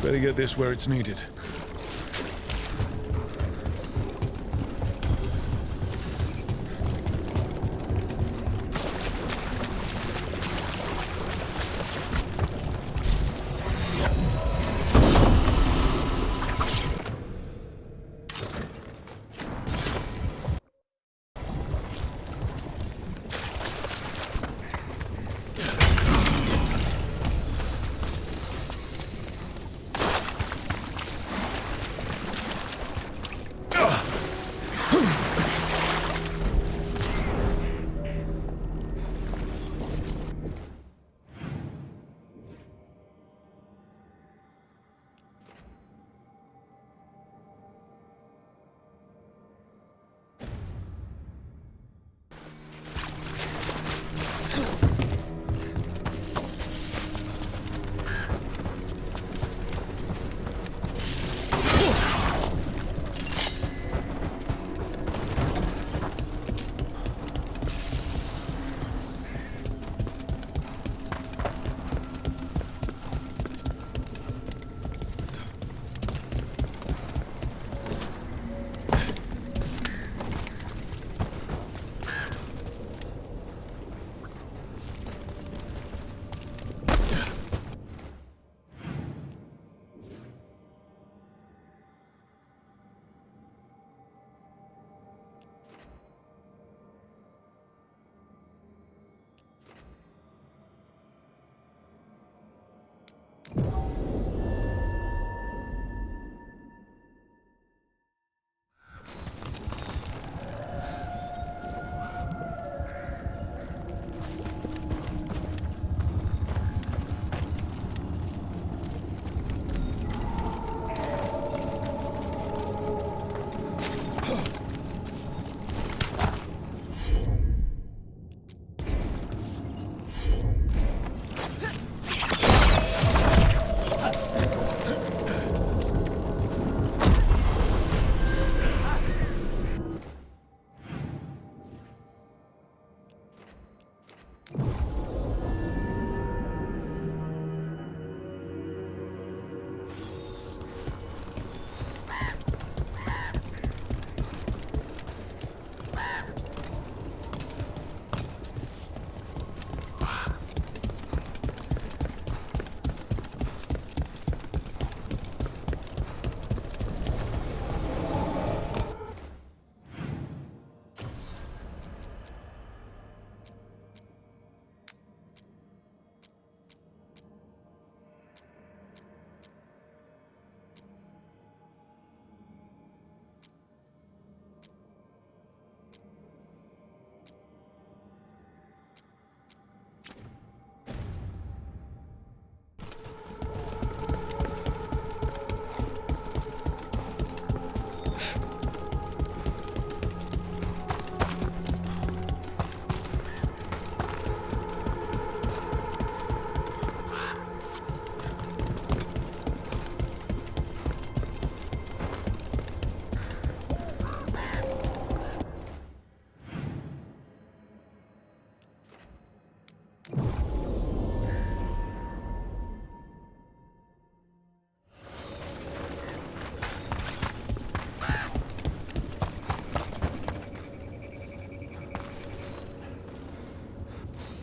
Better get this where it's needed.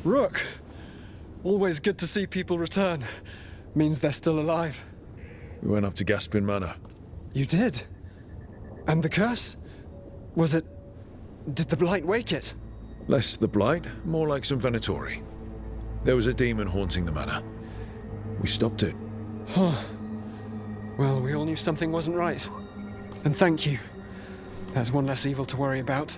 Rook! Always good to see people return. Means they're still alive. We went up to Gaspin Manor. You did? And the curse? Was it... Did the blight wake it? Less the blight, more like some Venatori. There was a demon haunting the manor. We stopped it. Huh. Well, we all knew something wasn't right. And thank you. That's one less evil to worry about.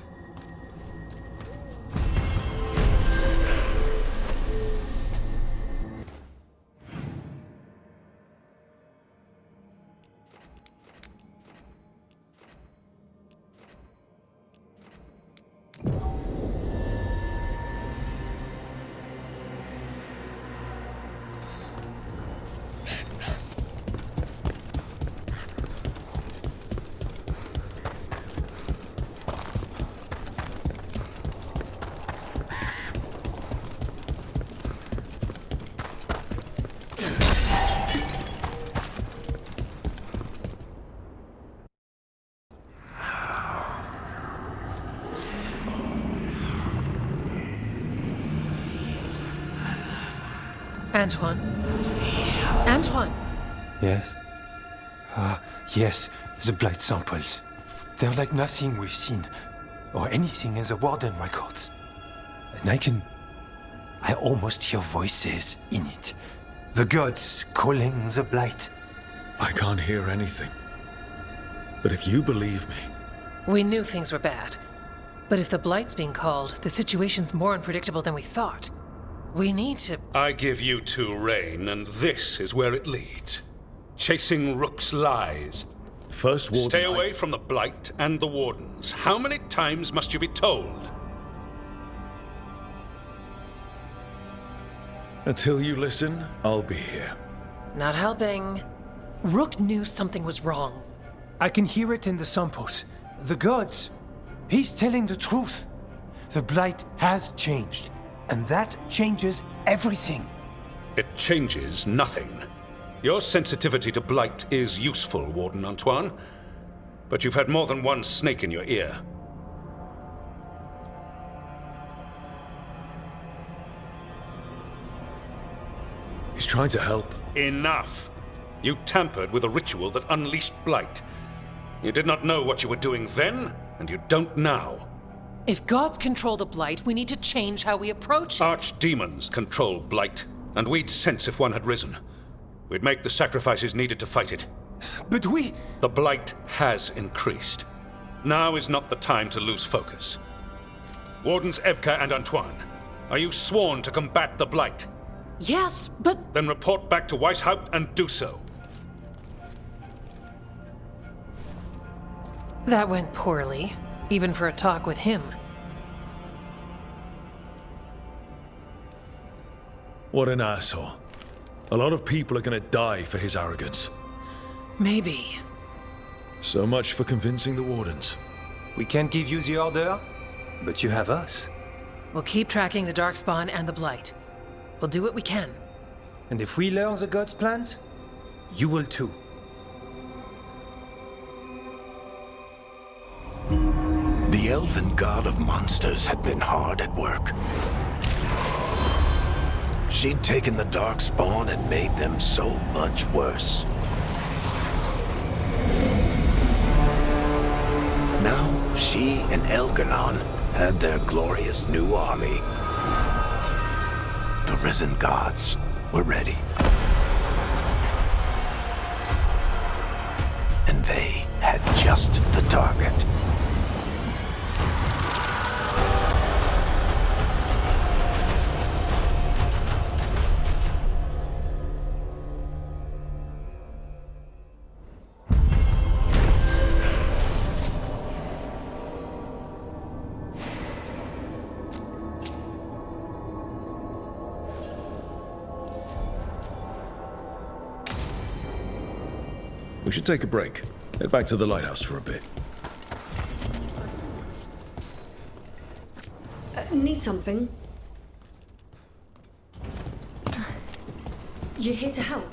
Antoine? Antoine! Yes? Yes, the blight samples. They're like nothing we've seen, or anything in the Warden records. And I almost hear voices in it. The gods calling the blight. I can't hear anything. But if you believe me, We knew things were bad. But if the Blight's being called, the situation's more unpredictable than we thought. We need to... I give you two reign, and this is where it leads. Chasing Rook's lies. first Warden... Stay away from the Blight and the Wardens. How many times must you be told? Until you listen, I'll be here. Not helping. Rook knew something was wrong. I can hear it in the samples. The gods. He's telling the truth. The blight has changed, and that changes everything. It changes nothing. Your sensitivity to Blight is useful, Warden Antoine. But you've had more than one snake in your ear. He's trying to help. Enough! You tampered with a ritual that unleashed Blight. You did not know what you were doing then, and you don't now. If gods control the Blight, we need to change how we approach it. Archdemons control Blight, and we'd sense if one had risen. We'd make the sacrifices needed to fight it. But we... The Blight has increased. Now is not the time to lose focus. Wardens Evka and Antoine, are you sworn to combat the Blight? Yes, but... Then report back to Weishaupt and do so. That went poorly, even for a talk with him. What an asshole. A lot of people are gonna die for his arrogance. Maybe. So much for convincing the Wardens. We can't give you the order, but you have us. We'll keep tracking the Darkspawn and the Blight. We'll do what we can. And if we learn the gods' plans, you will too. The elven god of monsters had been hard at work. She'd taken the Darkspawn and made them so much worse. Now, she and Elgar'nan had their glorious new army. The risen gods were ready. And they had just the target. We should take a break. Head back to the lighthouse for a bit. Need something? You here to help?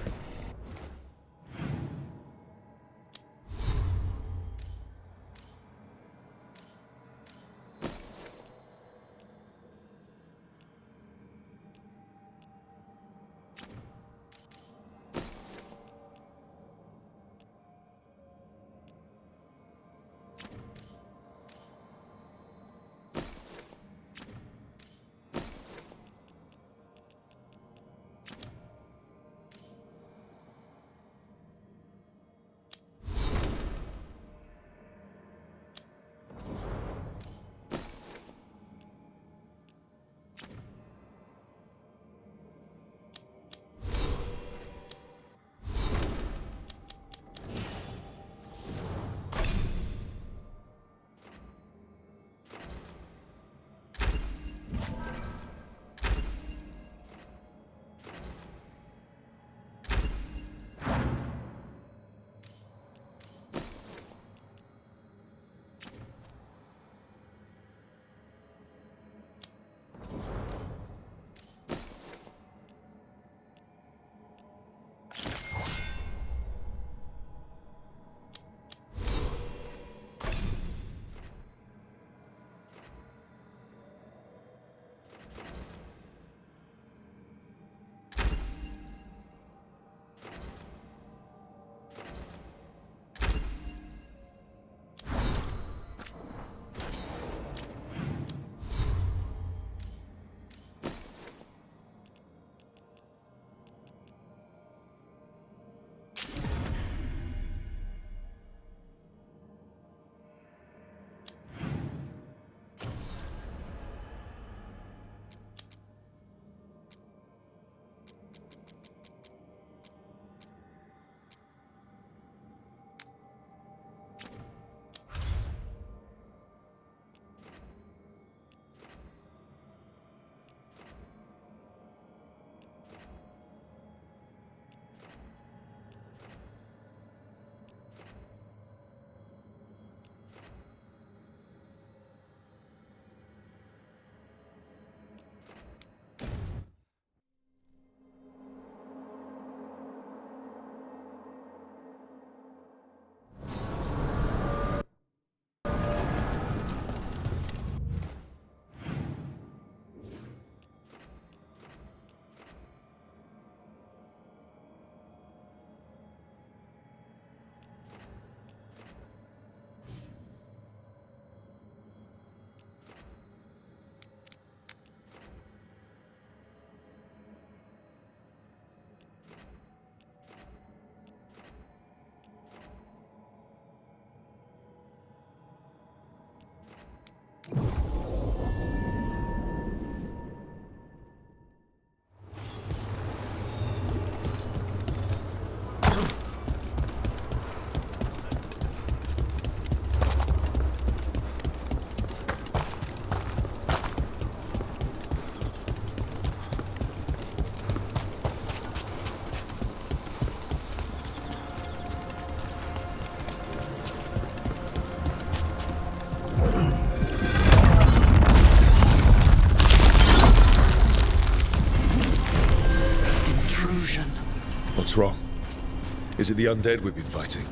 Is it the undead we've been fighting?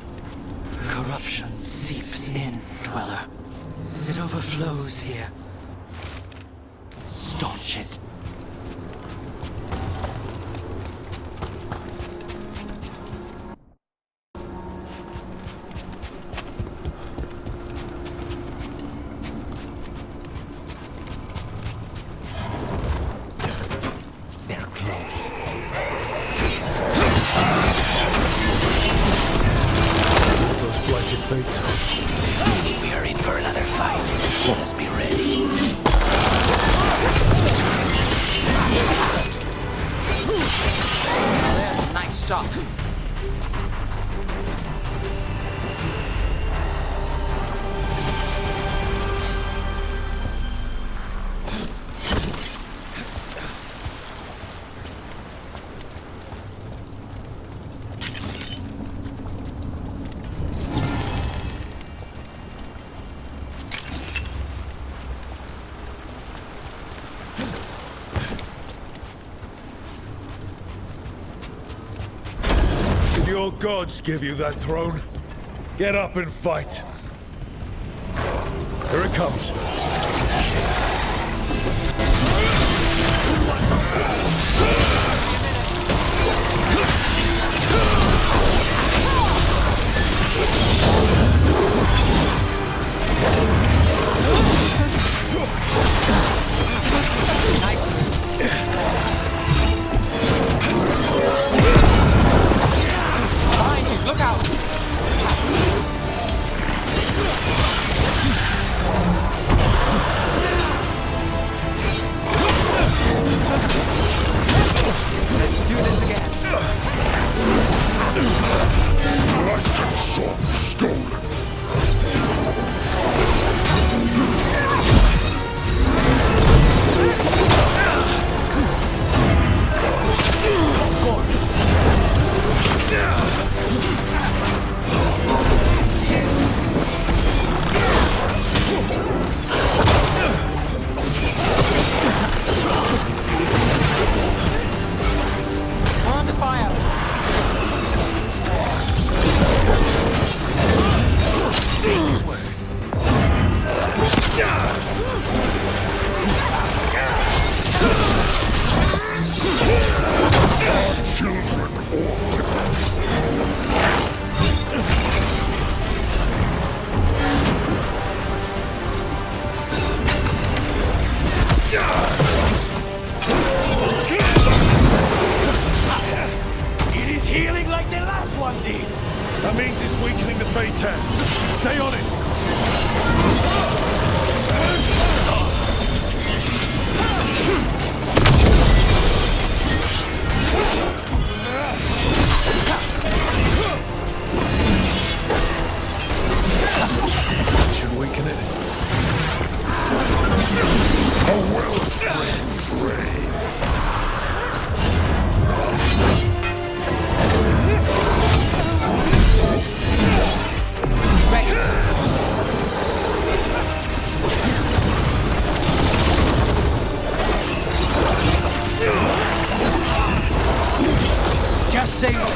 Corruption seeps in, Dweller. It overflows here. Staunch it. They're close. Those blighted fates. We are in for another fight. Let us be ready. There's a nice shot. Did your gods give you that throne? Get up and fight. Here it comes. Behind you, look out! Let's do this again. On to fire! It is healing like the last one did. That means it's weakening the Fate 10. Stay on it. Should weaken it. A wellspring grave. Just say no.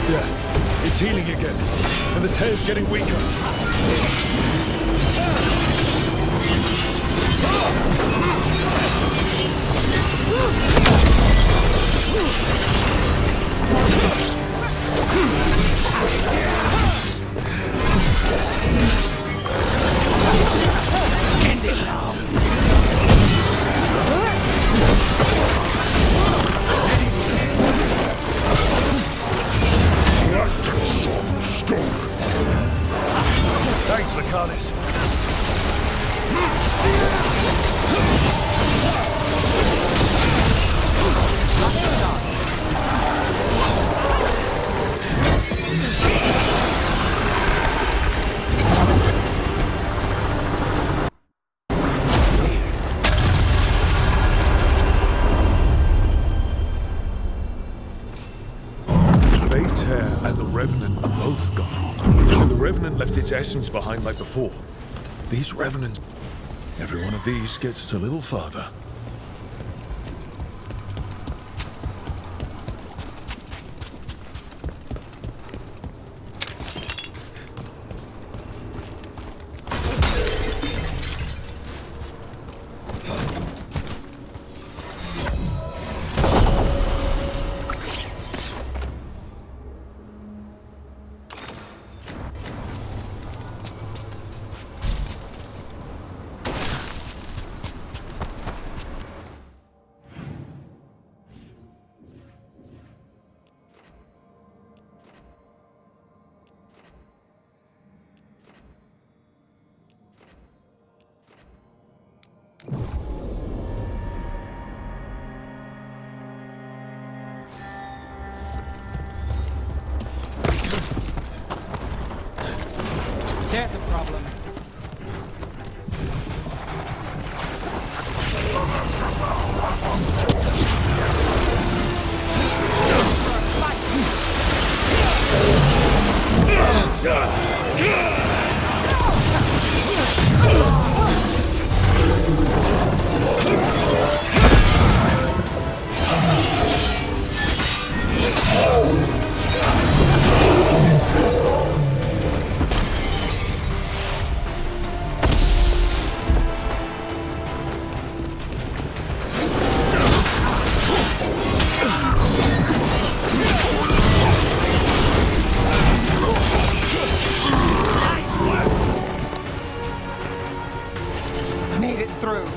Yeah, it's healing again, and the tail's getting weaker. End it now. Thanks, Lacanis. hasn't left its essence behind like before. These revenants... Every one of these gets us a little farther. There's a problem. Made it through.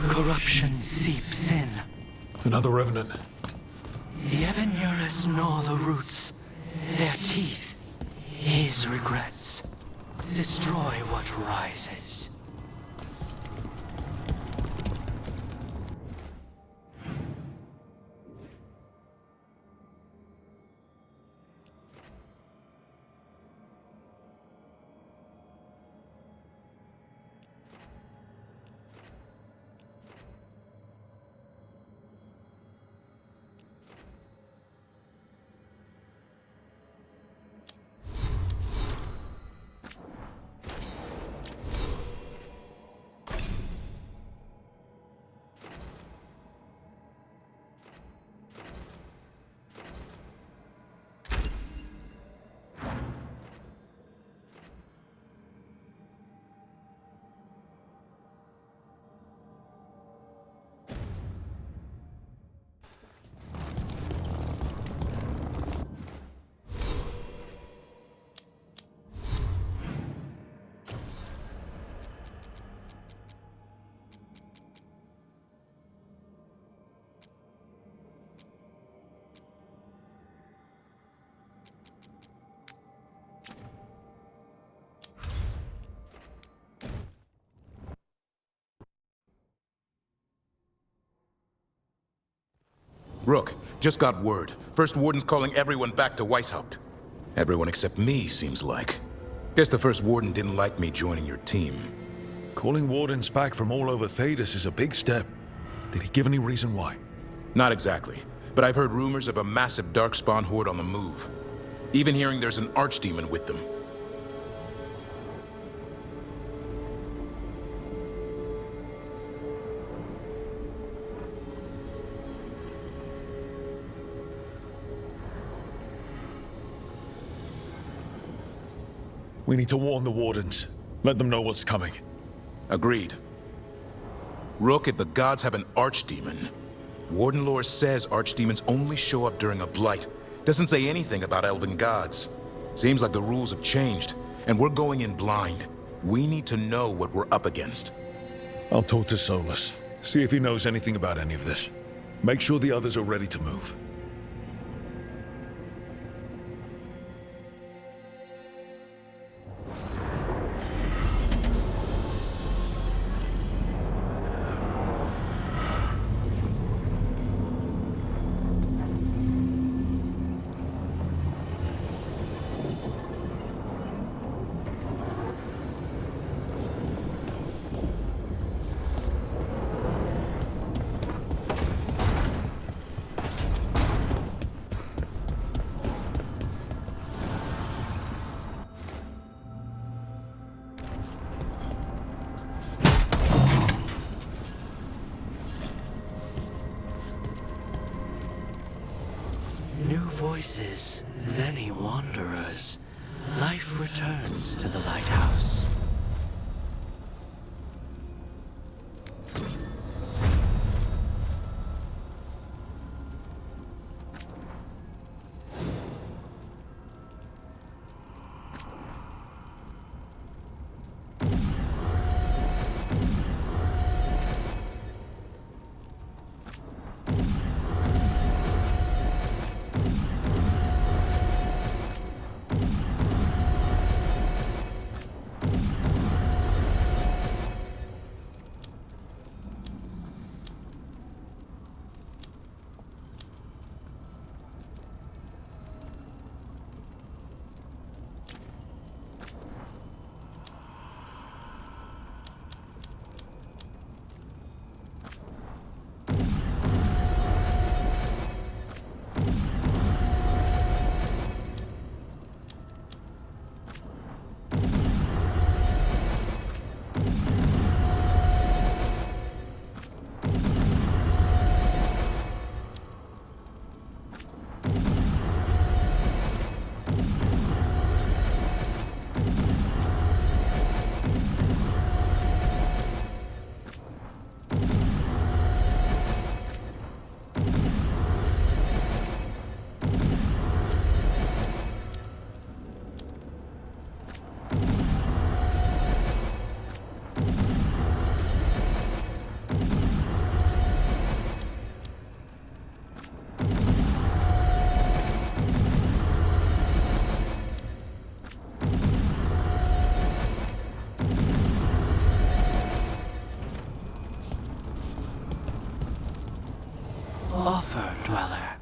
Corruption seeps in. Another revenant. The ever nearest gnaw the roots. Their teeth, his regrets. Destroy what rises. Rook, just got word. First Warden's calling everyone back to Weishaupt. Everyone except me, seems like. Guess the First Warden didn't like me joining your team. Calling wardens back from all over Thedas is a big step. Did he give any reason why? Not exactly, but I've heard rumors of a massive Darkspawn horde on the move. Even hearing there's an archdemon with them. We need to warn the Wardens. Let them know what's coming. Agreed. Rook, if the gods have an archdemon, Warden lore says archdemons only show up during a blight. Doesn't say anything about elven gods. Seems like the rules have changed, and we're going in blind. We need to know what we're up against. I'll talk to Solus. See if he knows anything about any of this. Make sure the others are ready to move. voices, many wanderers, life returns to the lighthouse. Offer, Dweller.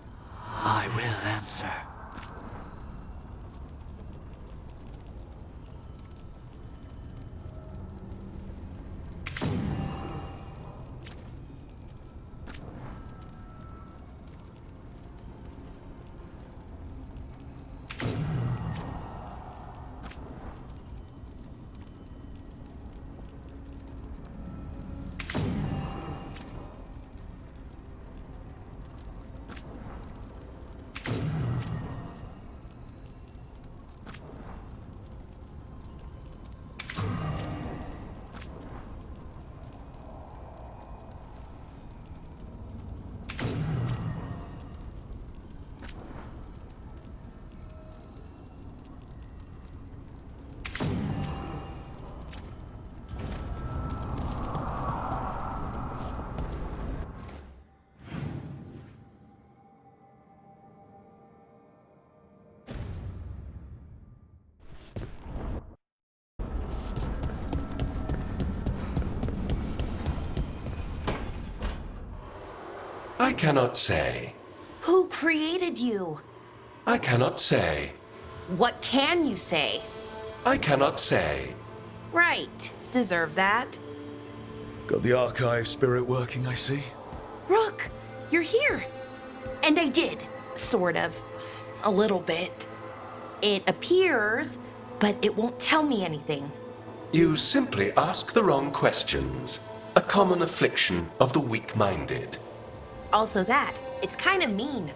I will answer. I cannot say. Who created you? I cannot say. What can you say? I cannot say. Right. Deserve that. Got the archive spirit working, I see. Rook, you're here. And I did, sort of. A little bit. It appears, but it won't tell me anything. You simply ask the wrong questions. A common affliction of the weak-minded. Also that, it's kind of mean.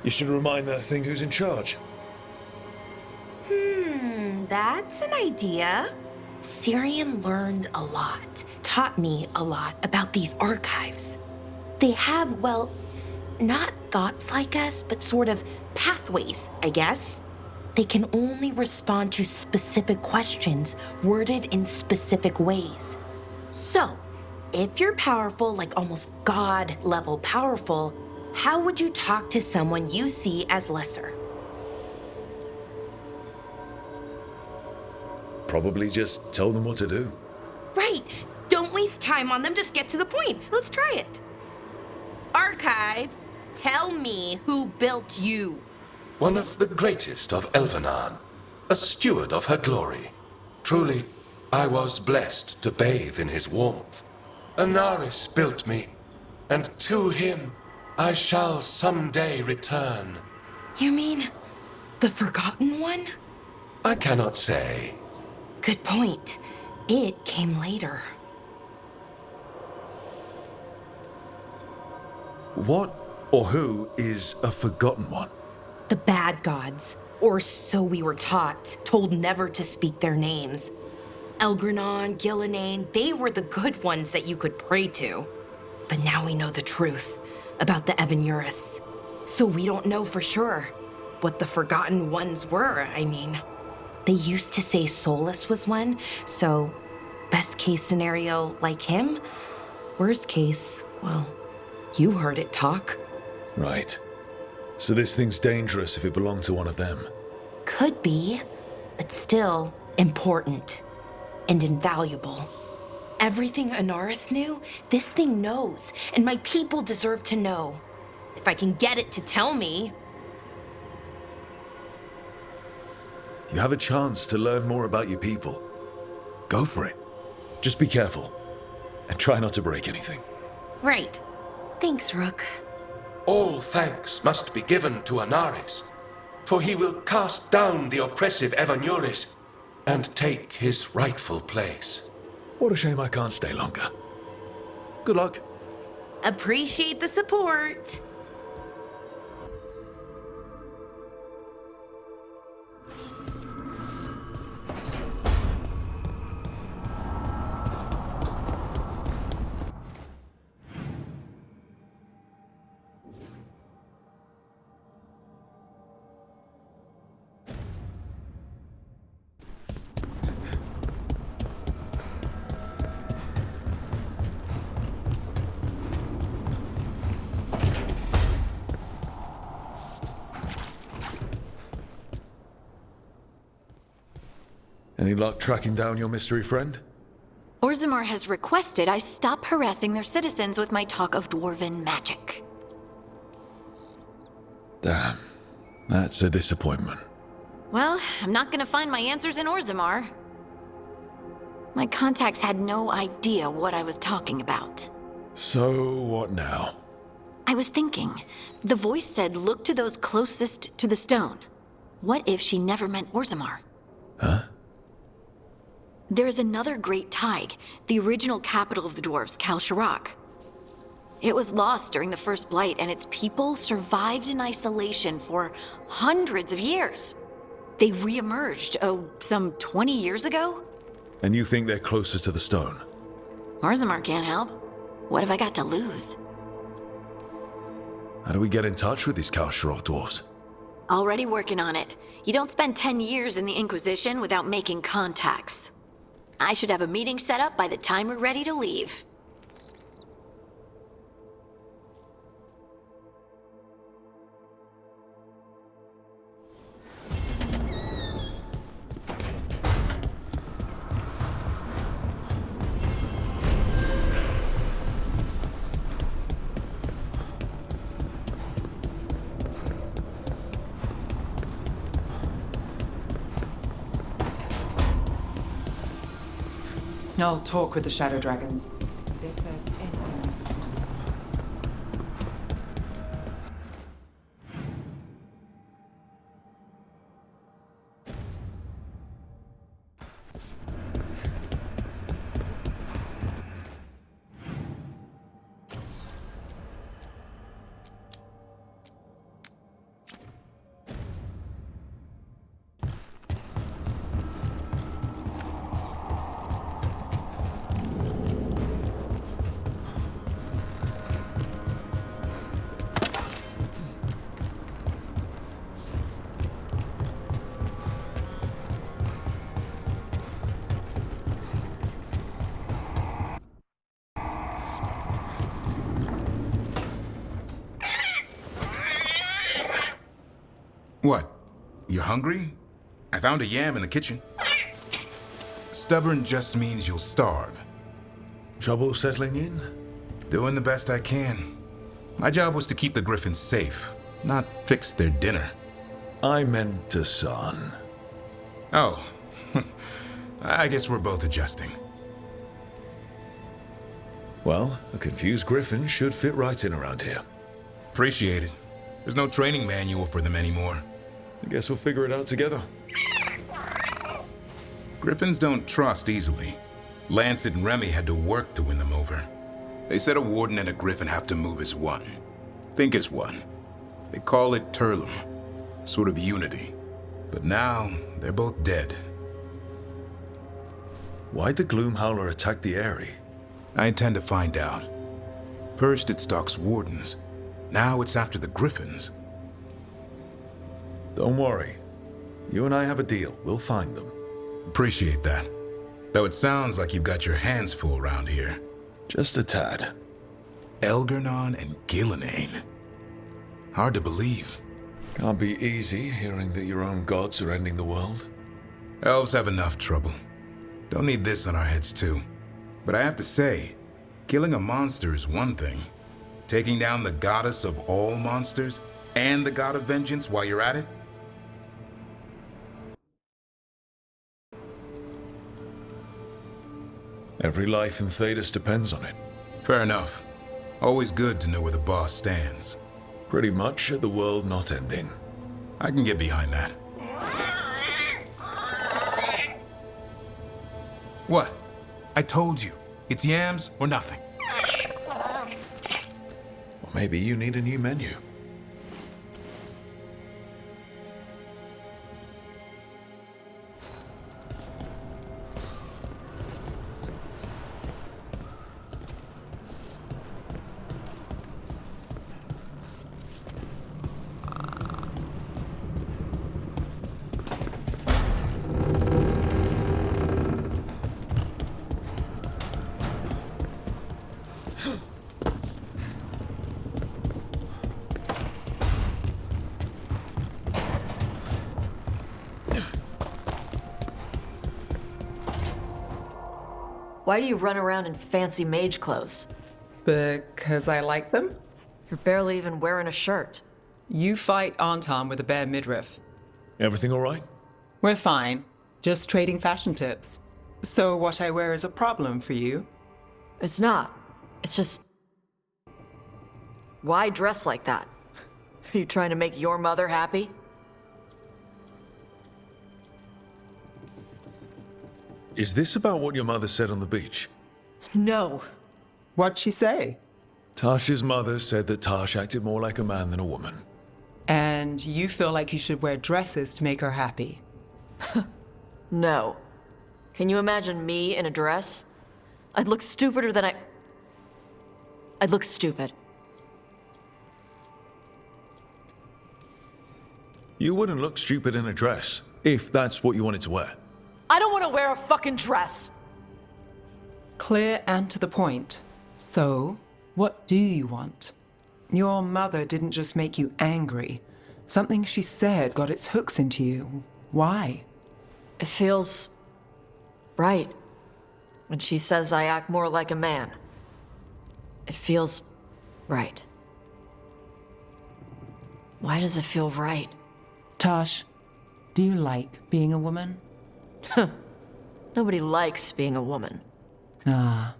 You should remind that thing who's in charge. That's an idea. Syrian learned a lot, taught me a lot about these archives. They have, well, not thoughts like us, but sort of pathways, I guess. They can only respond to specific questions worded in specific ways. So, if you're powerful, like almost God-level powerful, how would you talk to someone you see as lesser? Probably just tell them what to do. Right. Don't waste time on them, just get to the point. Let's try it. Archive, tell me who built you. One of the greatest of Elvenan, a steward of her glory. Truly, I was blessed to bathe in his warmth. Anaris built me, and to him I shall someday return. You mean the Forgotten One? I cannot say. Good point. It came later. What or who is a Forgotten One? The bad gods, or so we were taught, told never to speak their names. Elgranon, Gillinane, they were the good ones that you could pray to. But now we know the truth about the Evanurus. So we don't know for sure what the Forgotten Ones were, I mean. They used to say Solus was one, so best case scenario like him. Worst case, well, you heard it talk. Right. So this thing's dangerous if it belonged to one of them. Could be, but still important and invaluable. Everything Anaris knew, this thing knows, and my people deserve to know. If I can get it to tell me. You have a chance to learn more about your people. Go for it. Just be careful. And try not to break anything. Right. Thanks, Rook. All thanks must be given to Anaris, for he will cast down the oppressive Evanurus and take his rightful place. What a shame I can't stay longer. Good luck. Appreciate the support. Any luck tracking down your mystery friend? Orzammar has requested I stop harassing their citizens with my talk of dwarven magic. Damn. That's a disappointment. Well, I'm not gonna find my answers in Orzammar. My contacts had no idea what I was talking about. So, what now? I was thinking, the voice said look to those closest to the stone. What if she never meant Orzammar? Huh? There is another great Tig, the original capital of the dwarves, Kalsharak. It was lost during the First Blight, and its people survived in isolation for hundreds of years. They re-emerged, some 20 years ago? And you think they're closer to the stone? Orzammar can't help. What have I got to lose? How do we get in touch with these Kalsharak dwarves? Already working on it. You don't spend 10 years in the Inquisition without making contacts. I should have a meeting set up by the time we're ready to leave. I'll talk with the Shadow Dragons. If there's anything... What? You're hungry? I found a yam in the kitchen. Stubborn just means you'll starve. Trouble settling in? Doing the best I can. My job was to keep the Griffins safe, not fix their dinner. I meant a son. Oh. I guess we're both adjusting. Well, a confused griffin should fit right in around here. Appreciate it. There's no training manual for them anymore. I guess we'll figure it out together. Griffins don't trust easily. Lancet and Remy had to work to win them over. They said a warden and a griffin have to move as one. think is one. They call it Turlum, sort of unity. But now, they're both dead. Why'd the Gloomhowler attack the Eyrie? I intend to find out. First it stalks Wardens. Now it's after the Griffins. Don't worry. You and I have a deal. We'll find them. Appreciate that. Though it sounds like you've got your hands full around here. Just a tad. Elgar'nan and Gillenane. Hard to believe. Can't be easy hearing that your own gods are ending the world. Elves have enough trouble. Don't need this on our heads too. But I have to say, killing a monster is one thing. Taking down the goddess of all monsters and the god of vengeance while you're at it? Every life in Thedas depends on it. Fair enough. Always good to know where the boss stands. Pretty much at the world not ending. I can get behind that. What? I told you. It's yams or nothing. Or maybe you need a new menu. Why do you run around in fancy mage clothes? Because I like them? You're barely even wearing a shirt. You fight Anton with a bare midriff. Everything all right? We're fine. Just trading fashion tips. So what I wear is a problem for you? It's not. It's just... Why dress like that? Are you trying to make your mother happy? Is this about what your mother said on the beach? No. What'd she say? Tasha's mother said that Tash acted more like a man than a woman. And you feel like you should wear dresses to make her happy? No. Can you imagine me in a dress? I'd look stupider than I'd look stupid. You wouldn't look stupid in a dress, if that's what you wanted to wear. I don't want to wear a fucking dress! Clear and to the point. So, what do you want? Your mother didn't just make you angry. Something she said got its hooks into you. Why? It feels... right. When she says I act more like a man. It feels... right. Why does it feel right? Tash, do you like being a woman? Nobody likes being a woman. Ah.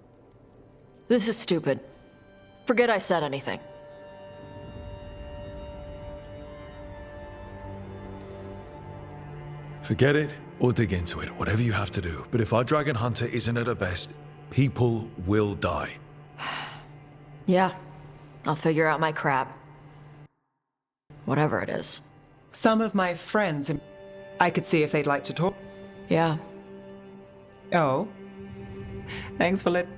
This is stupid. Forget I said anything. Forget it or dig into it, whatever you have to do. But if our dragon hunter isn't at her best, people will die. Yeah, I'll figure out my crap. Whatever it is. Some of my friends, I could see if they'd like to talk. Yeah. Oh. Thanks for letting